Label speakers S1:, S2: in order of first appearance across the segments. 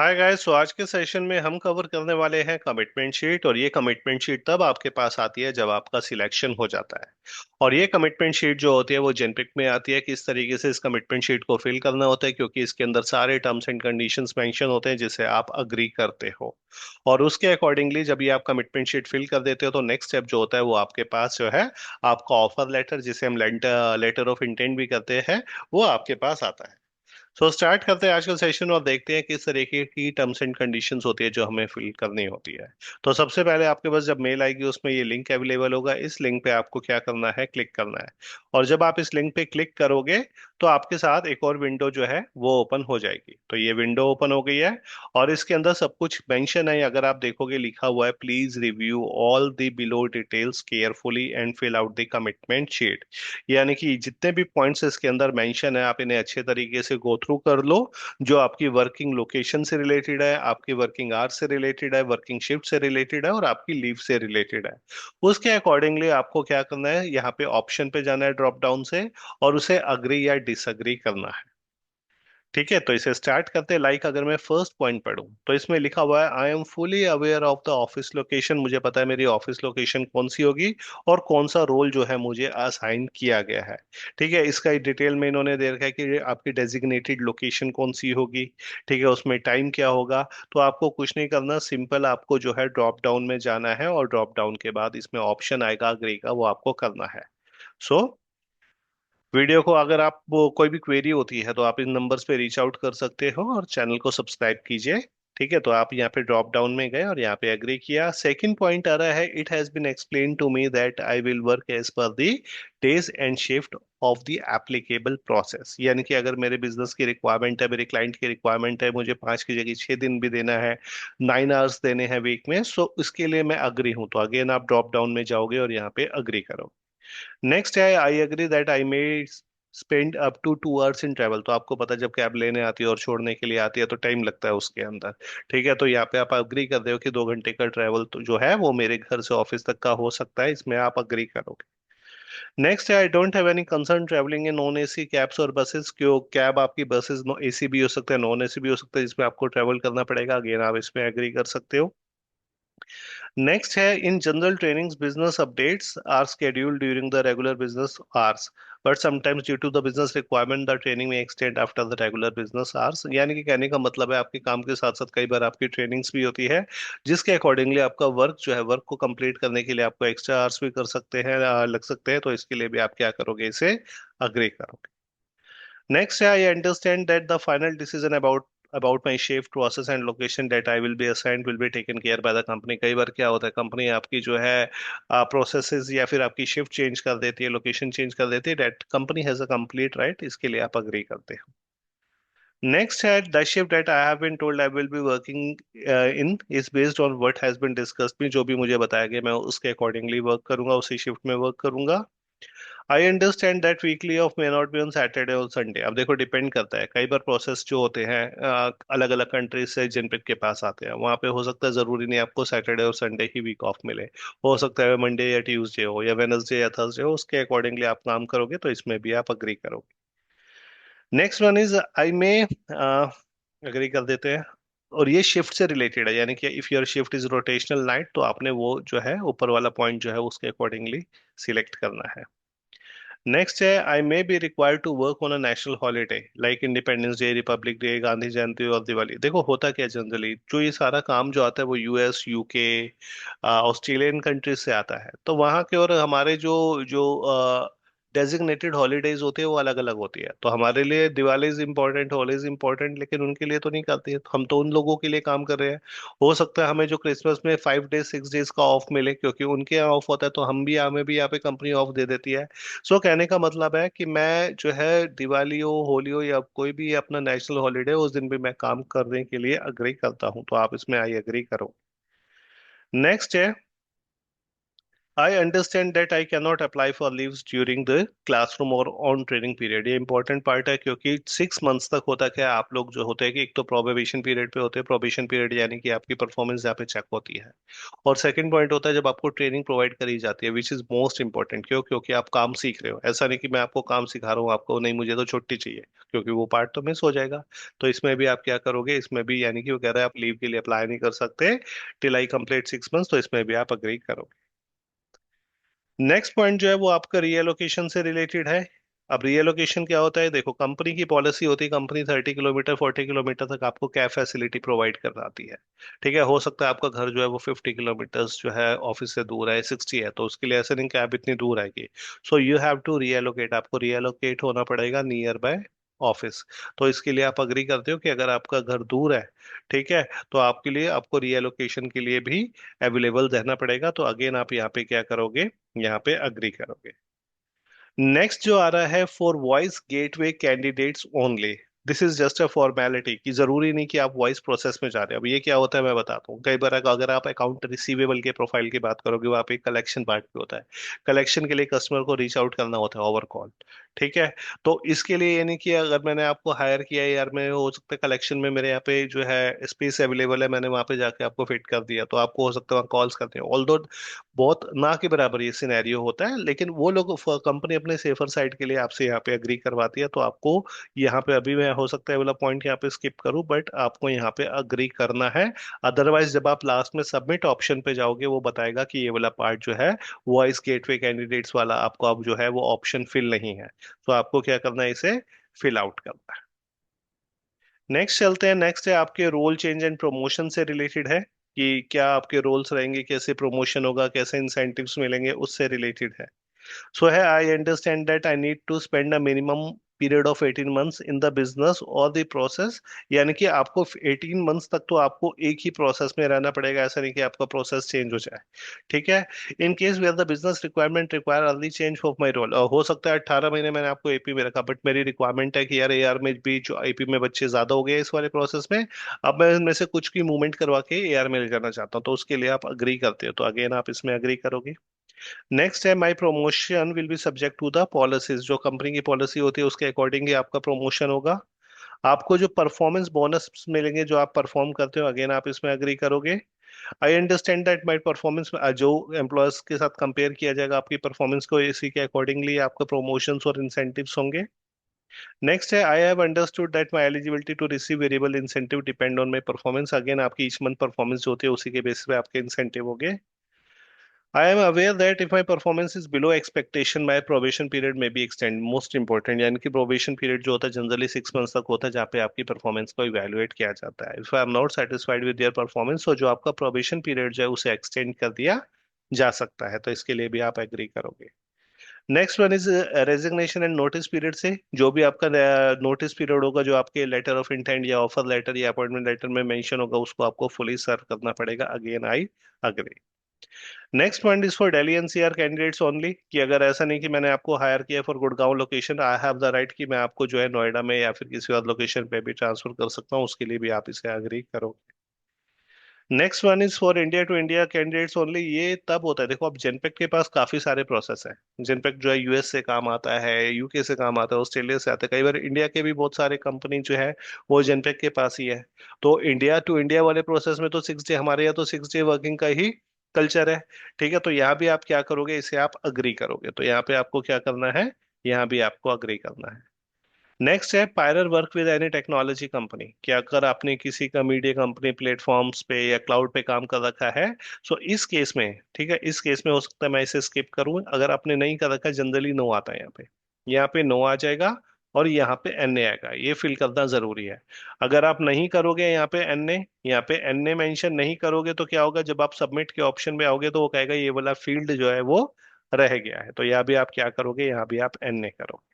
S1: Hi guys. सो आज के session में हम कवर करने वाले हैं कमिटमेंट शीट। और ये कमिटमेंट शीट तब आपके पास आती है जब आपका सिलेक्शन हो जाता है। और ये कमिटमेंट शीट जो होती है वो जेनपिक में आती है। किस तरीके से इस कमिटमेंट शीट को फिल करना होता है, क्योंकि इसके अंदर सारे टर्म्स एंड कंडीशंस मेंशन होते हैं जिसे आप अग्री करते हो। और उसके अकॉर्डिंगली जब ये आप कमिटमेंट शीट फिल कर देते हो तो नेक्स्ट स्टेप जो होता है वो आपके पास जो है आपका ऑफर लेटर, जिसे हम लेटर ऑफ इंटेंट भी करते हैं, वो आपके पास आता है। स्टार्ट करते हैं आज का सेशन और देखते हैं किस तरीके की टर्म्स एंड कंडीशंस होती है जो हमें फिल करनी होती है। तो सबसे पहले आपके पास जब मेल आएगी उसमें ये लिंक अवेलेबल होगा। इस लिंक पे आपको क्या करना है, क्लिक करना है। और जब आप इस लिंक पे क्लिक करोगे तो आपके साथ एक और विंडो जो है वो ओपन हो जाएगी। तो ये विंडो ओपन हो गई है और इसके अंदर सब कुछ मेंशन है। अगर आप देखोगे लिखा हुआ है, please review all the below details carefully and fill out the commitment sheet. यानी कि जितने भी पॉइंट्स इसके अंदर मेंशन है आप इन्हें अच्छे तरीके से गो थ्रू कर लो। जो आपकी वर्किंग लोकेशन से रिलेटेड है, आपकी वर्किंग आवर्स से रिलेटेड है, वर्किंग शिफ्ट से रिलेटेड है और आपकी लीव से रिलेटेड है। उसके अकॉर्डिंगली आपको क्या करना है, यहाँ पे ऑप्शन पे जाना है ड्रॉप डाउन से और उसे अग्री या डिसअग्री करना है। ठीक है, तो इसे स्टार्ट करते हैं। अगर मैं फर्स्ट पॉइंट पढ़ूं तो इसमें लिखा हुआ है, I am fully aware of the office location. मुझे पता है मेरी ऑफिस लोकेशन कौन सी होगी और कौन सा रोल जो है मुझे असाइन किया गया है। ठीक है, इसका डिटेल में इन्होंने दे रखा है कि आपकी डेजिग्नेटेड लोकेशन कौन सी होगी। ठीक है, उसमें टाइम क्या होगा। तो आपको कुछ नहीं करना, सिंपल आपको जो है ड्रॉप डाउन में जाना है और ड्रॉप डाउन के बाद इसमें ऑप्शन आएगा अग्री का, वो आपको करना है। सो वीडियो को अगर आप वो कोई भी क्वेरी होती है तो आप इन नंबर्स पे रीच आउट कर सकते हो और चैनल को सब्सक्राइब कीजिए। ठीक है, तो आप यहाँ पे ड्रॉप डाउन में गए और यहाँ पे एग्री किया। सेकंड पॉइंट आ रहा है, it has been explain to me that I will work as per the days and shift of the applicable process. यानी कि अगर मेरे बिजनेस की रिक्वायरमेंट है, मेरे क्लाइंट की रिक्वायरमेंट है, मुझे 5 की जगह 6 दिन भी देना है, 9 आवर्स देने हैं वीक में, सो इसके लिए मैं अग्री हूँ। तो अगेन आप ड्रॉप डाउन में जाओगे और यहाँ पे अग्री करो। नेक्स्ट है, I agree that I may spend up to 2 hours in travel. तो आपको पता है जब कैब लेने आती है और छोड़ने के लिए आती है तो टाइम लगता है उसके अंदर। ठीक है, तो यहाँ पे आप अग्री कर रहे हो कि 2 घंटे का ट्रैवल तो जो है वो मेरे घर से ऑफिस तक का हो सकता है, इसमें आप अग्री करोगे। नेक्स्ट है, I don't have any concern travelling in non AC cabs और बसेस। क्यों, कैब आपकी बसेस एसी भी हो सकता है, नॉन एसी भी हो सकता है, जिसमें आपको ट्रैवल करना पड़ेगा। अगेन आप इसमें एग्री कर सकते हो। नेक्स्ट है, in general trainings business updates are scheduled during the regular business hours, but sometimes due to the business requirement the training may extend after the regular business hours. यानी कि कहने का मतलब है आपके काम के साथ साथ कई बार आपकी ट्रेनिंग्स भी होती है जिसके अकॉर्डिंगली आपका वर्क जो है, वर्क को कंप्लीट करने के लिए आपको एक्स्ट्रा आवर्स भी कर सकते हैं, लग सकते हैं। तो इसके लिए भी आप क्या करोगे, इसे अग्री करोगे। Next, I understand that the final decision about my shift process and location that I will be assigned will be taken care by the company। कई बार क्या होता है, कंपनी आपकी जो है प्रोसेसेस या फिर आपकी शिफ्ट चेंज कर देती है, लोकेशन चेंज कर देती है। That company has a complete right, इसके लिए आप अग्री करते हो। नेक्स्ट है, the shift that I have been told I will be working in is based on what has been discussed. भी जो भी मुझे बताया गया मैं उसके अकॉर्डिंगली वर्क करूंगा, उसी शिफ्ट में वर्क करूंगा। आई understand that weekly of may not be on Saturday और संडे। अब देखो डिपेंड करता है, कई बार प्रोसेस जो होते हैं अलग अलग कंट्रीज से जिनपिक के पास आते हैं, वहां पे हो सकता है जरूरी नहीं आपको सैटरडे और संडे ही वीक ऑफ मिले। हो सकता है मंडे या ट्यूसडे हो या वेनसडे या थर्सडे हो, उसके अकॉर्डिंगली आप काम करोगे तो इसमें भी आप अग्री करोगे। Next one is, I may agree कर देते हैं। और ये शिफ्ट से रिलेटेड है, यानी कि if your shift is rotational night तो आपने वो जो है ऊपर वाला पॉइंट जो है उसके अकॉर्डिंगली सिलेक्ट करना है। नेक्स्ट है, I may be required to work on a national holiday like independence day, republic day, Gandhi Jayanti और दिवाली। देखो होता क्या, जनरली जो ये सारा काम जो आता है वो यूएस, यूके, ऑस्ट्रेलियन कंट्रीज से आता है। तो वहाँ के और हमारे जो जो डेजिग्नेटेड हॉलीडेज होते हैं वो अलग अलग होती है। तो हमारे लिए Diwali is important, Holi is important, लेकिन उनके लिए तो नहीं करती है। तो हम तो उन लोगों के लिए काम कर रहे हैं। हो सकता है हमें जो क्रिसमस में 5 डेज 6 डेज का ऑफ मिले, क्योंकि उनके यहाँ ऑफ होता है, तो हम भी हमें भी यहाँ पे कंपनी ऑफ दे देती है। सो कहने का मतलब है कि मैं जो है दिवाली हो, होली हो या कोई भी अपना नेशनल हॉलीडे उस दिन भी मैं काम करने के लिए अग्री करता हूं। तो आप इसमें आई एग्री करो। नेक्स्ट है, आई understand that I can not apply for leaves during the classroom और ऑन ट्रेनिंग पीरियड। ये इंपॉर्टेंट पार्ट है, क्योंकि 6 मंथ्स तक होता क्या है, आप लोग जो होते हैं कि एक तो प्रोबेशन पीरियड पे होते हैं। प्रोबेशन पीरियड यानी कि आपकी परफॉर्मेंस यहाँ पे चेक होती है। और सेकंड पॉइंट होता है जब आपको ट्रेनिंग प्रोवाइड करी जाती है, विच इज मोस्ट इंपॉर्टेंट। क्यों? क्योंकि आप काम सीख रहे हो। ऐसा नहीं कि मैं आपको काम सिखा रहा हूँ, आपको नहीं मुझे तो छुट्टी चाहिए, क्योंकि वो पार्ट तो मिस हो जाएगा। तो इसमें भी आप क्या करोगे, इसमें भी यानी कि वो कह रहा है आप लीव के लिए अप्लाई नहीं कर सकते टिल आई कंप्लीट 6 मंथ्स, तो इसमें भी आप अग्री करोगे। नेक्स्ट पॉइंट जो है वो आपका रीएलोकेशन से रिलेटेड है। अब रीएलोकेशन क्या होता है, देखो कंपनी की पॉलिसी होती है, कंपनी 30 किलोमीटर 40 किलोमीटर तक आपको कैब फैसिलिटी प्रोवाइड कराती है। ठीक है, हो सकता है आपका घर जो है वो 50 किलोमीटर जो है ऑफिस से दूर है, 60 है, तो उसके लिए ऐसे नहीं कैब इतनी दूर आएगी। So you have to relocate, आपको रीएलोकेट होना पड़ेगा नियर बाय ऑफिस। तो इसके लिए आप अग्री करते हो कि अगर आपका घर दूर है, ठीक है, तो आपके लिए आपको रीएलोकेशन के लिए भी अवेलेबल रहना पड़ेगा। तो अगेन आप यहाँ पे क्या करोगे, यहाँ पे अग्री करोगे। नेक्स्ट जो आ रहा है, for voice gateway candidates only. This is just a formality, कि जरूरी नहीं कि आप वॉइस प्रोसेस में जा रहे हो। अब ये क्या होता है मैं बताता हूँ। कई बार अगर आप अकाउंट रिसीवेबल के प्रोफाइल की बात करोगे, वहाँ पे कलेक्शन पार्ट भी होता है। कलेक्शन के लिए कस्टमर को रीच आउट करना होता है ओवर कॉल। ठीक है, तो इसके लिए यानी कि अगर मैंने आपको हायर किया है यार, मैं हो सकता है कलेक्शन में मेरे यहाँ पे जो है स्पेस अवेलेबल है, मैंने वहाँ पे जाके आपको फिट कर दिया, तो आपको हो सकता है कॉल्स करते हैं। ऑल्दो बहुत ना के बराबर ये सिनेरियो होता है, लेकिन वो लोग कंपनी अपने सेफर साइड के लिए आपसे यहाँ पे अग्री करवाती है। तो आपको यहाँ पे अभी मैं हो सकता है वाला पॉइंट यहाँ पे स्किप करूँ, बट आपको यहाँ पे अग्री करना है। अदरवाइज जब आप लास्ट में सबमिट ऑप्शन पे जाओगे, वो बताएगा कि ये वाला पार्ट जो है वॉइस गेटवे कैंडिडेट्स वाला, आपको अब जो है वो ऑप्शन फिल नहीं है। तो आपको क्या करना है, इसे फिल आउट करना है। नेक्स्ट चलते हैं। नेक्स्ट है आपके रोल चेंज एंड प्रमोशन से रिलेटेड है, कि क्या आपके रोल्स रहेंगे, कैसे प्रमोशन होगा, कैसे इंसेंटिव्स मिलेंगे, उससे रिलेटेड है। So here I understand that I need to spend a minimum period of 18 months in the business or the process। यानी कि आपको 18 मंथ्स तक तो आपको एक ही प्रोसेस में रहना पड़ेगा, ऐसा नहीं कि आपका प्रोसेस चेंज हो जाए। ठीक है, in case where the business requirement require early change of my role. हो सकता है 18 महीने मैंने आपको एपी में रखा, बट मेरी रिक्वायरमेंट है कि यार एआर में भी जो एपी में बच्चे ज्यादा हो गए इस वाले प्रोसेस में, अब मैं इनमें से कुछ की मूवमेंट करवा के एआर में ले जाना चाहता हूँ, तो उसके लिए आप अग्री करते हो। तो अगेन आप इसमें अग्री करोगे। नेक्स्ट है, my promotion will be subject to the policies. जो कंपनी की पॉलिसी होती है उसके अकॉर्डिंग ही आपका प्रमोशन होगा। आपको जो परफॉर्मेंस बोनस मिलेंगे जो आप परफॉर्म करते हो, अगेन आप इसमें अग्री करोगे। आई अंडरस्टैंड दैट माई परफॉर्मेंस, जो एम्प्लॉयर्स के साथ कंपेयर किया जाएगा आपकी परफॉर्मेंस को, इसी के अकॉर्डिंगली आपका प्रमोशंस और इंसेंटिव्स होंगे। नेक्स्ट है, I have understood that my eligibility to receive variable incentive depend on my performance. Again आपकी ईच मंथ परफॉर्मेंस जो होती है उसी के बेसिस पे आपके इंसेंटिव होंगे। I am aware that if my performance is below expectation, my probation period may be extended. Most important, यानी कि probation period जो होता है जनरली 6 मंथ्स तक होता है, जहाँ पे आपकी परफॉर्मेंस को इवेलुएट किया जाता है। If I am not satisfied with their performance, तो जो आपका probation period जो है उसे एक्सटेंड कर दिया जा सकता है। तो इसके लिए भी आप एग्री करोगे। Next one is resignation and notice period से। जो भी आपका नोटिस पीरियड होगा, जो आपके लेटर ऑफ इंटेंट या ऑफर लेटर या अपॉइंटमेंट लेटर में मेंशन होगा, उसको आपको फुली सर्व करना पड़ेगा। Again I agree. Next point is for Delhi NCR candidates only, कि अगर ऐसा नहीं कि मैंने आपको हायर किया for Gurgaon location, I have the right कि मैं आपको जो है नोएडा में या फिर किसी और लोकेशन पे भी ट्रांसफर कर सकता हूँ, उसके लिए भी आप इसे अग्री करो। Next one is for India to India candidates only. ये तब होता है, देखो अब जेनपेक के पास काफी सारे प्रोसेस है। जेनपेक जो है यूएस से काम आता है, यूके से काम आता है, ऑस्ट्रेलिया से आता है, कई बार इंडिया के भी बहुत सारे कंपनी जो है वो जेनपेक के पास ही है। तो इंडिया टू इंडिया वाले प्रोसेस में तो 6 डे, हमारे यहाँ तो 6 डे वर्किंग का ही कल्चर है। ठीक है, तो यहाँ भी आप क्या करोगे, इसे आप अग्री करोगे। तो यहाँ पे आपको क्या करना है, यहाँ भी आपको अग्री करना है। नेक्स्ट है, पायरल work with any technology company. क्या अगर आपने किसी का मीडिया कंपनी प्लेटफॉर्म्स पे या क्लाउड पे काम कर रखा है, सो इस केस में, ठीक है, इस केस में हो सकता है मैं इसे स्किप करूं। अगर आपने नहीं कर रखा, जनरली नो आता है यहाँ पे। यहाँ पे नो आ जाएगा और यहाँ पे एनए आएगा, ये फिल करना जरूरी है। अगर आप नहीं करोगे यहाँ पे एनए, यहाँ पे एनए मेंशन नहीं करोगे, तो क्या होगा, जब आप सबमिट के ऑप्शन में आओगे तो वो कहेगा ये वाला फील्ड जो है वो रह गया है। तो यहाँ भी आप क्या करोगे, यहाँ भी आप एनए करोगे।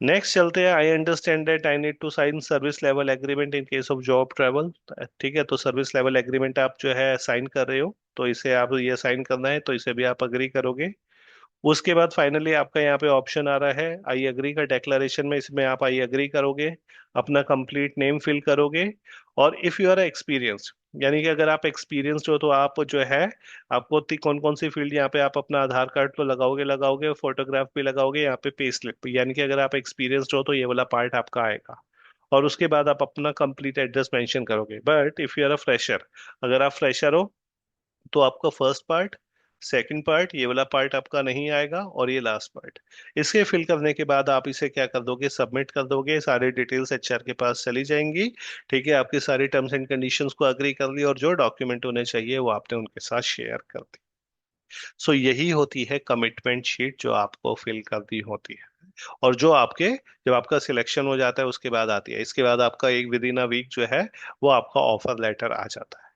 S1: नेक्स्ट चलते हैं। I understand that I need to sign service level agreement in case of job travel. ठीक है, तो सर्विस लेवल एग्रीमेंट आप जो है साइन कर रहे हो, तो इसे आप ये साइन करना है, तो इसे भी आप अग्री करोगे। उसके बाद फाइनली आपका यहाँ पे ऑप्शन आ रहा है आई एग्री का, डिक्लेरेशन में इसमें आप आई एग्री करोगे, अपना कंप्लीट नेम फिल करोगे। और इफ़ यू आर एक्सपीरियंस्ड, यानी कि अगर आप एक्सपीरियंस्ड हो तो आप जो है, आपको कौन कौन सी फील्ड यहाँ पे आप अपना आधार कार्ड तो लगाओगे लगाओगे, फोटोग्राफ भी लगाओगे, यहाँ पे पे स्लिप, यानी कि अगर आप एक्सपीरियंस्ड हो तो ये वाला पार्ट आपका आएगा। और उसके बाद आप अपना कंप्लीट एड्रेस मेंशन करोगे। But if you are a fresher, अगर आप फ्रेशर हो तो आपका फर्स्ट पार्ट, सेकंड पार्ट, ये वाला पार्ट आपका नहीं आएगा, और ये लास्ट पार्ट। इसे फिल करने के बाद आप इसे क्या कर दोगे, सबमिट कर दोगे, सारी डिटेल्स एचआर के पास चली जाएंगी। ठीक है, आपकी सारी टर्म्स एंड कंडीशंस को अग्री कर ली, और जो डॉक्यूमेंट होने चाहिए वो आपने उनके साथ शेयर कर दी। सो यही होती है कमिटमेंट शीट जो आपको फिल करनी होती है, और जो आपके, जब आपका सिलेक्शन हो जाता है उसके बाद आती है। इसके बाद आपका एक विद इन अ वीक जो है वो आपका ऑफर लेटर आ जाता है।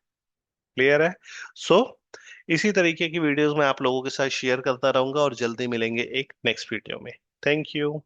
S1: क्लियर है? सो इसी तरीके की वीडियोस मैं आप लोगों के साथ शेयर करता रहूंगा, और जल्दी मिलेंगे एक नेक्स्ट वीडियो में। Thank you.